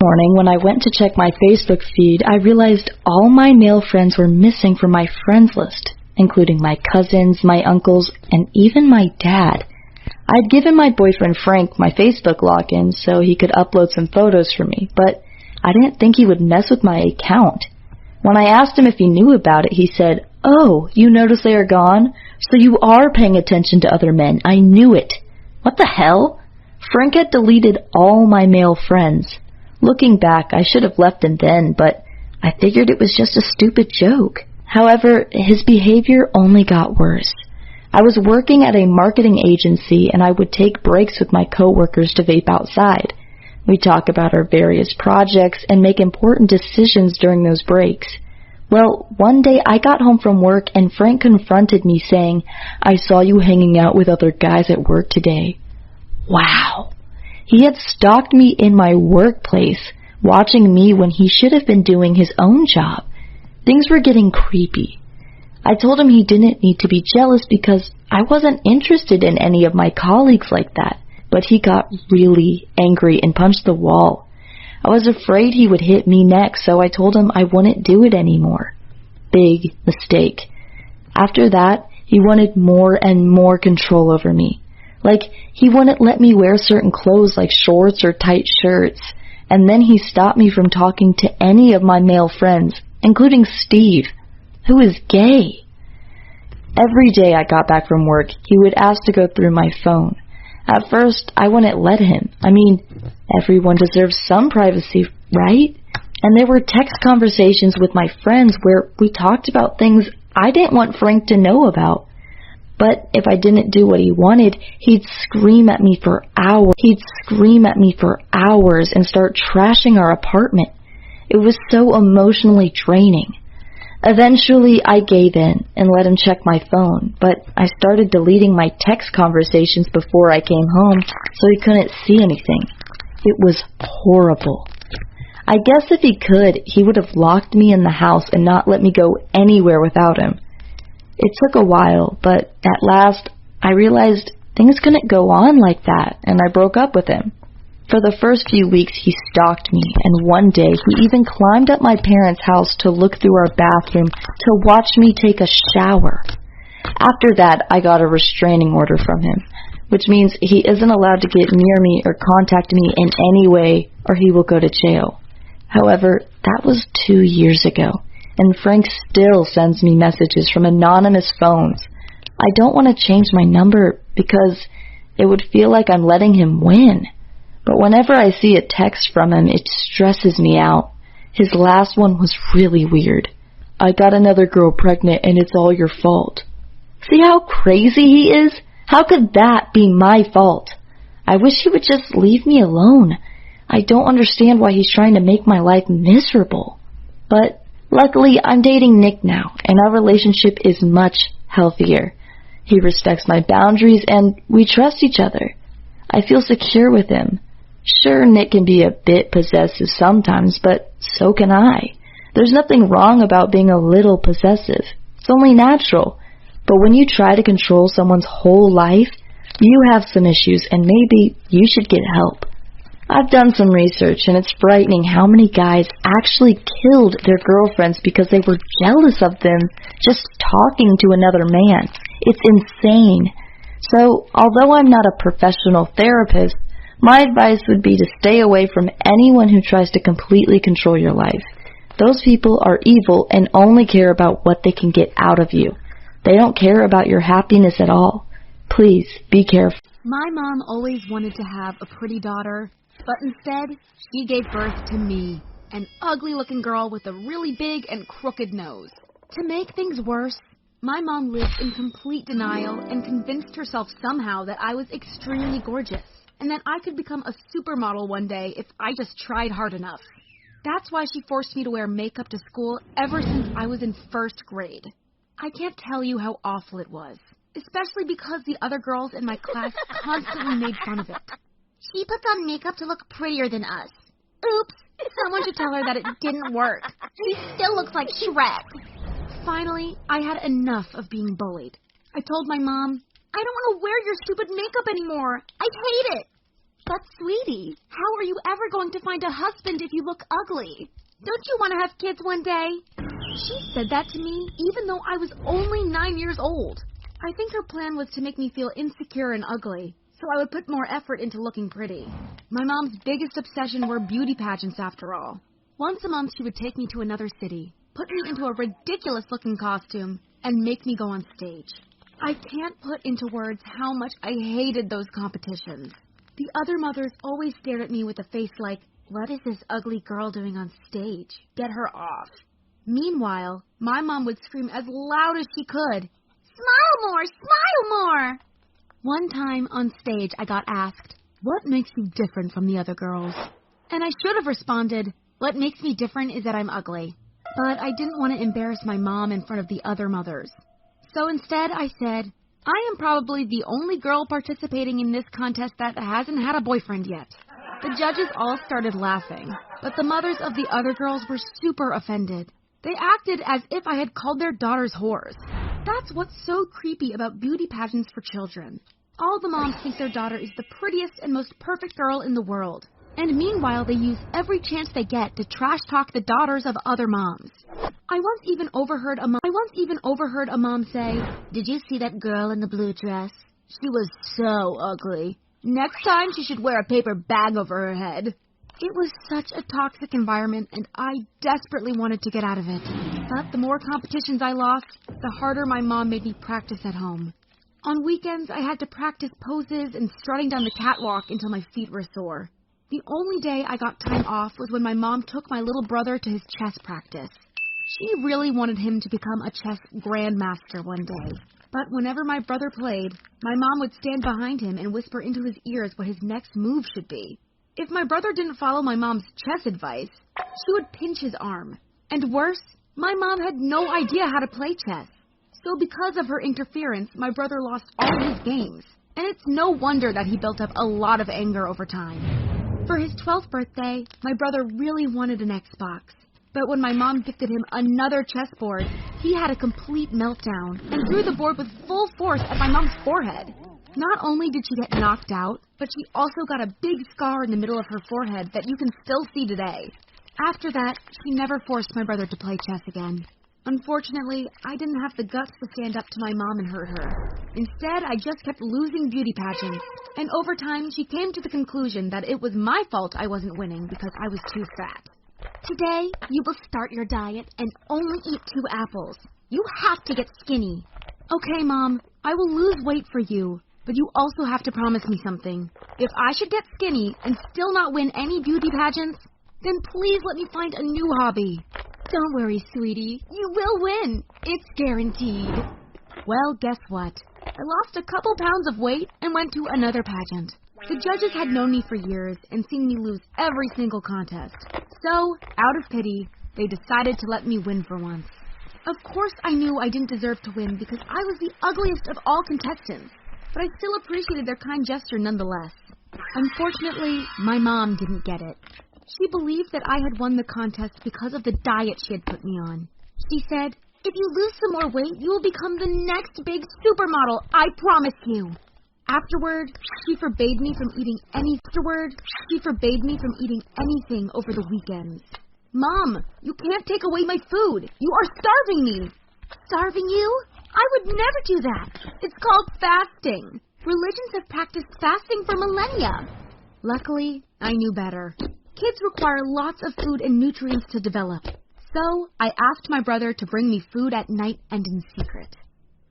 Morning, when I went to check my Facebook feed, I realized all my male friends were missing from my friends list, including my cousins, my uncles, and even my dad. I'd given my boyfriend Frank my Facebook login so he could upload some photos for me, but I didn't think he would mess with my account. When I asked him if he knew about it, he said, "Oh, you noticed they are gone? So you are paying attention to other men. I knew it." What the hell? Frank had deleted all my male friends. Looking back, I should have left him then, but I figured it was just a stupid joke. However, his behavior only got worse. I was working at a marketing agency, and I would take breaks with my coworkers to vape outside. We talk about our various projects and make important decisions during those breaks. Well, one day I got home from work and Frank confronted me saying, "I saw you hanging out with other guys at work today." Wow. He had stalked me in my workplace, watching me when he should have been doing his own job. Things were getting creepy. I told him he didn't need to be jealous because I wasn't interested in any of my colleagues like that, but he got really angry and punched the wall. I was afraid he would hit me next, so I told him I wouldn't do it anymore. Big mistake. After that, he wanted more and more control over me. Like, he wouldn't let me wear certain clothes like shorts or tight shirts, and then he stopped me from talking to any of my male friends, including Steve, who is gay. Every day I got back from work, he would ask to go through my phone. At first, I wouldn't let him. I mean, everyone deserves some privacy, right? And there were text conversations with my friends where we talked about things I didn't want Frank to know about. But if I didn't do what he wanted, he'd scream at me for hours. And start trashing our apartment. It was so emotionally draining. Eventually, I gave in and let him check my phone, but I started deleting my text conversations before I came home so he couldn't see anything. It was horrible. I guess if he could, he would have locked me in the house and not let me go anywhere without him. It took a while, but at last, I realized things couldn't go on like that, and I broke up with him. For the first few weeks, he stalked me, and one day, he even climbed up my parents' house to look through our bathroom to watch me take a shower. After that, I got a restraining order from him, which means he isn't allowed to get near me or contact me in any way, or he will go to jail. However, that was 2 years ago, and Frank still sends me messages from anonymous phones. I don't want to change my number because it would feel like I'm letting him win. But whenever I see a text from him, it stresses me out. His last one was really weird. "I got another girl pregnant and it's all your fault." See how crazy he is? How could that be my fault? I wish he would just leave me alone. I don't understand why he's trying to make my life miserable. But luckily, I'm dating Nick now, and our relationship is much healthier. He respects my boundaries, and we trust each other. I feel secure with him. Sure, Nick can be a bit possessive sometimes, but so can I. There's nothing wrong about being a little possessive. It's only natural. But when you try to control someone's whole life, you have some issues, and maybe you should get help. I've done some research, and it's frightening how many guys actually killed their girlfriends because they were jealous of them just talking to another man. It's insane. So, although I'm not a professional therapist, my advice would be to stay away from anyone who tries to completely control your life. Those people are evil and only care about what they can get out of you. They don't care about your happiness at all. Please, be careful. My mom always wanted to have a pretty daughter, but instead, she gave birth to me, an ugly-looking girl with a really big and crooked nose. To make things worse, my mom lived in complete denial and convinced herself somehow that I was extremely gorgeous, and that I could become a supermodel one day if I just tried hard enough. That's why she forced me to wear makeup to school ever since I was in first grade. I can't tell you how awful it was, especially because the other girls in my class constantly made fun of it. She puts on makeup to look prettier than us. Oops, someone should tell her that it didn't work. She still looks like Shrek. Finally, I had enough of being bullied. I told my mom, I don't want to wear your stupid makeup anymore. I hate it. But, sweetie, how are you ever going to find a husband if you look ugly? Don't you want to have kids one day? She said that to me even though I was only 9 years old. I think her plan was to make me feel insecure and ugly, so I would put more effort into looking pretty. My mom's biggest obsession were beauty pageants, after all. Once a month, she would take me to another city, put me into a ridiculous-looking costume, and make me go on stage. I can't put into words how much I hated those competitions. The other mothers always stared at me with a face like, "What is this ugly girl doing on stage? Get her off." Meanwhile, my mom would scream as loud as she could, "Smile more! Smile more!" One time on stage, I got asked, "What makes you different from the other girls?" And I should have responded, "What makes me different is that I'm ugly." But I didn't want to embarrass my mom in front of the other mothers. So instead, I said, "I am probably the only girl participating in this contest that hasn't had a boyfriend yet." The judges all started laughing, but the mothers of the other girls were super offended. They acted as if I had called their daughters whores. That's what's so creepy about beauty pageants for children. All the moms think their daughter is the prettiest and most perfect girl in the world. And meanwhile, they use every chance they get to trash talk the daughters of other moms. I once even overheard a mom say, "Did you see that girl in the blue dress? She was so ugly. Next time she should wear a paper bag over her head." It was such a toxic environment, and I desperately wanted to get out of it. But the more competitions I lost, the harder my mom made me practice at home. On weekends, I had to practice poses and strutting down the catwalk until my feet were sore. The only day I got time off was when my mom took my little brother to his chess practice. She really wanted him to become a chess grandmaster one day. But whenever my brother played, my mom would stand behind him and whisper into his ears what his next move should be. If my brother didn't follow my mom's chess advice, she would pinch his arm. And worse, my mom had no idea how to play chess. So because of her interference, my brother lost all his games. And it's no wonder that he built up a lot of anger over time. For his 12th birthday, my brother really wanted an Xbox. But when my mom gifted him another chessboard, he had a complete meltdown and threw the board with full force at my mom's forehead. Not only did she get knocked out, but she also got a big scar in the middle of her forehead that you can still see today. After that, she never forced my brother to play chess again. Unfortunately, I didn't have the guts to stand up to my mom and hurt her. Instead, I just kept losing beauty pageants. And over time, she came to the conclusion that it was my fault I wasn't winning because I was too fat. Today, you will start your diet and only eat 2 apples. You have to get skinny. Okay, Mom, I will lose weight for you. But you also have to promise me something. If I should get skinny and still not win any beauty pageants, then please let me find a new hobby. Don't worry, sweetie. You will win. It's guaranteed. Well, guess what? I lost a couple pounds of weight and went to another pageant. The judges had known me for years and seen me lose every single contest. So, out of pity, they decided to let me win for once. Of course I knew I didn't deserve to win because I was the ugliest of all contestants. But I still appreciated their kind gesture nonetheless. Unfortunately, my mom didn't get it. She believed that I had won the contest because of the diet she had put me on. She said, "If you lose some more weight, you will become the next big supermodel, I promise you." Afterward, she forbade me from eating anything over the weekends. "Mom, you can't take away my food. You are starving me." Starving you? I would never do that. It's called fasting. Religions have practiced fasting for millennia. Luckily, I knew better. Kids require lots of food and nutrients to develop. So, I asked my brother to bring me food at night and in secret.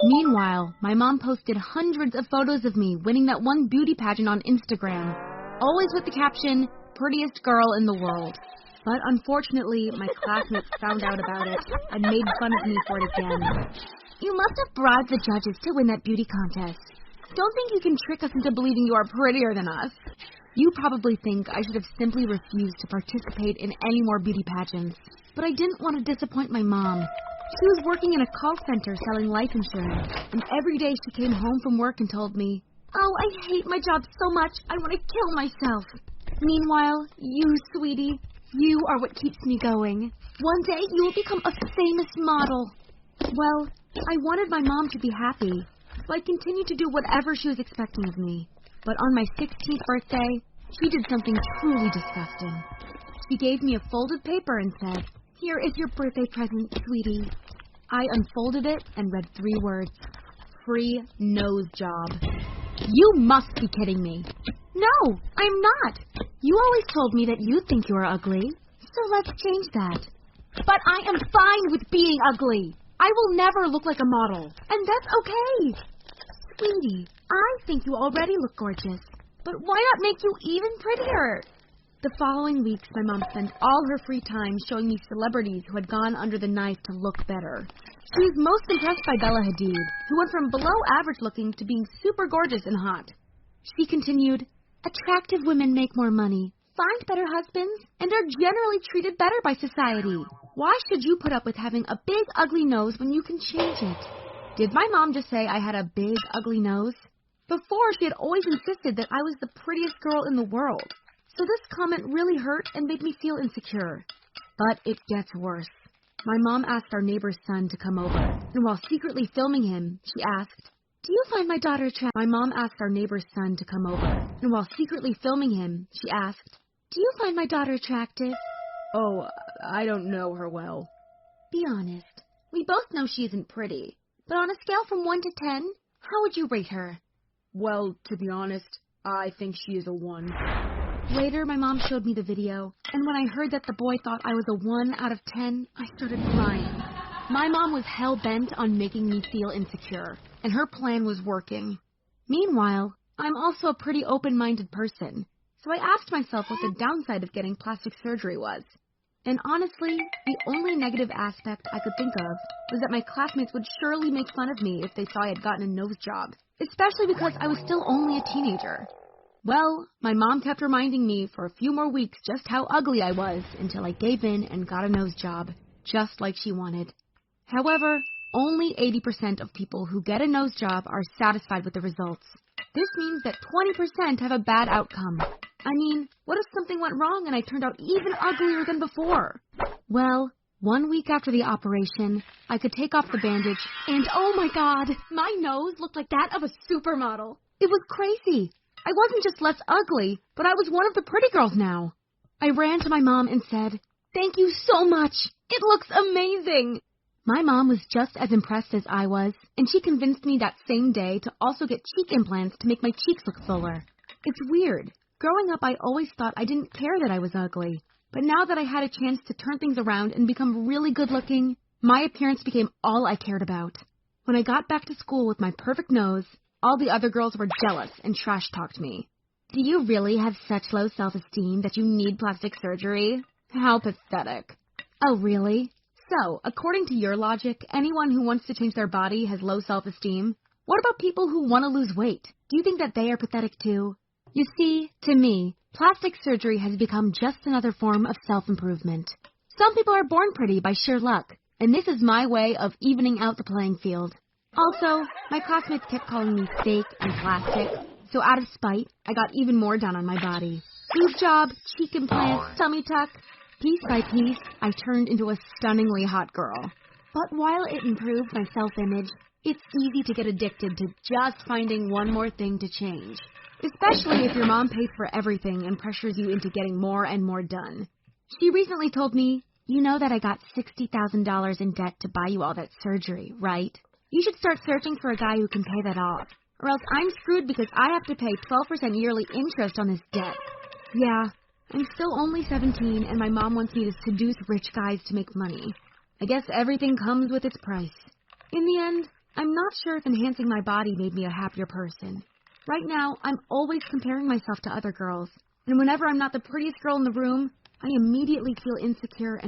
Meanwhile, my mom posted hundreds of photos of me winning that one beauty pageant on Instagram, always with the caption, "Prettiest girl in the world." But unfortunately, my classmates found out about it and made fun of me for it again. You must have bribed the judges to win that beauty contest. Don't think you can trick us into believing you are prettier than us. You probably think I should have simply refused to participate in any more beauty pageants. But I didn't want to disappoint my mom. She was working in a call center selling life insurance, and every day she came home from work and told me, "Oh, I hate my job so much, I want to kill myself." Meanwhile, you, sweetie, you are what keeps me going. One day you will become a famous model. Well, I wanted my mom to be happy, so I continued to do whatever she was expecting of me. But on my 16th birthday, She did something truly disgusting. She gave me a folded paper and said, "Here is your birthday present, sweetie." I unfolded it and read 3 words. Free nose job. You must be kidding me. No, I'm not. You always told me that you think you are ugly. So let's change that. But I am fine with being ugly. I will never look like a model. And that's okay. Sweetie, I think you already look gorgeous. But why not make you even prettier? The following weeks, my mom spent all her free time showing me celebrities who had gone under the knife to look better. She was most impressed by Bella Hadid, who went from below average looking to being super gorgeous and hot. She continued, "Attractive women make more money, find better husbands, and are generally treated better by society. Why should you put up with having a big, ugly nose when you can change it?" Did my mom just say I had a big, ugly nose? Before, she had always insisted that I was the prettiest girl in the world. So this comment really hurt and made me feel insecure. But it gets worse. My mom asked our neighbor's son to come over, and while secretly filming him, she asked, "Do you find my daughter attractive?" My mom asked our neighbor's son to come over, and while secretly filming him, she asked, "Do you find my daughter attractive?" "Oh, I don't know her well." Be honest. We both know she isn't pretty. But on a scale from 1 to 10, how would you rate her? Well, to be honest, I think she is a 1. Later, my mom showed me the video, and when I heard that the boy thought I was a 1 out of 10, I started crying. My mom was hell-bent on making me feel insecure, and her plan was working. Meanwhile, I'm also a pretty open-minded person, so I asked myself what the downside of getting plastic surgery was. And honestly, the only negative aspect I could think of was that my classmates would surely make fun of me if they saw I had gotten a nose job, especially because I was still only a teenager. Well, my mom kept reminding me for a few more weeks just how ugly I was until I gave in and got a nose job, just like she wanted. However, only 80% of people who get a nose job are satisfied with the results. This means that 20% have a bad outcome. I mean, what if something went wrong and I turned out even uglier than before? Well, 1 week after the operation, I could take off the bandage, and oh my God, my nose looked like that of a supermodel. It was crazy. I wasn't just less ugly, but I was one of the pretty girls now. I ran to my mom and said, "Thank you so much. It looks amazing." My mom was just as impressed as I was, and she convinced me that same day to also get cheek implants to make my cheeks look fuller. It's weird. Growing up, I always thought I didn't care that I was ugly. But now that I had a chance to turn things around and become really good looking, my appearance became all I cared about. When I got back to school with my perfect nose, all the other girls were jealous and trash-talked me. "Do you really have such low self-esteem that you need plastic surgery? How pathetic." "Oh, really? So, according to your logic, anyone who wants to change their body has low self-esteem? What about people who want to lose weight? Do you think that they are pathetic too?" You see, to me, plastic surgery has become just another form of self-improvement. Some people are born pretty by sheer luck, and this is my way of evening out the playing field. Also, my classmates kept calling me fake and plastic, so out of spite, I got even more done on my body. Boob job, cheek implants, tummy tuck. Piece by piece, I turned into a stunningly hot girl. But while it improved my self-image, it's easy to get addicted to just finding one more thing to change. Especially if your mom pays for everything and pressures you into getting more and more done. She recently told me, "You know that I got $60,000 in debt to buy you all that surgery, right? You should start searching for a guy who can pay that off, or else I'm screwed because I have to pay 12% yearly interest on this debt." Yeah, I'm still only 17 and my mom wants me to seduce rich guys to make money. I guess everything comes with its price. In the end, I'm not sure if enhancing my body made me a happier person. Right now, I'm always comparing myself to other girls, and whenever I'm not the prettiest girl in the room, I immediately feel insecure and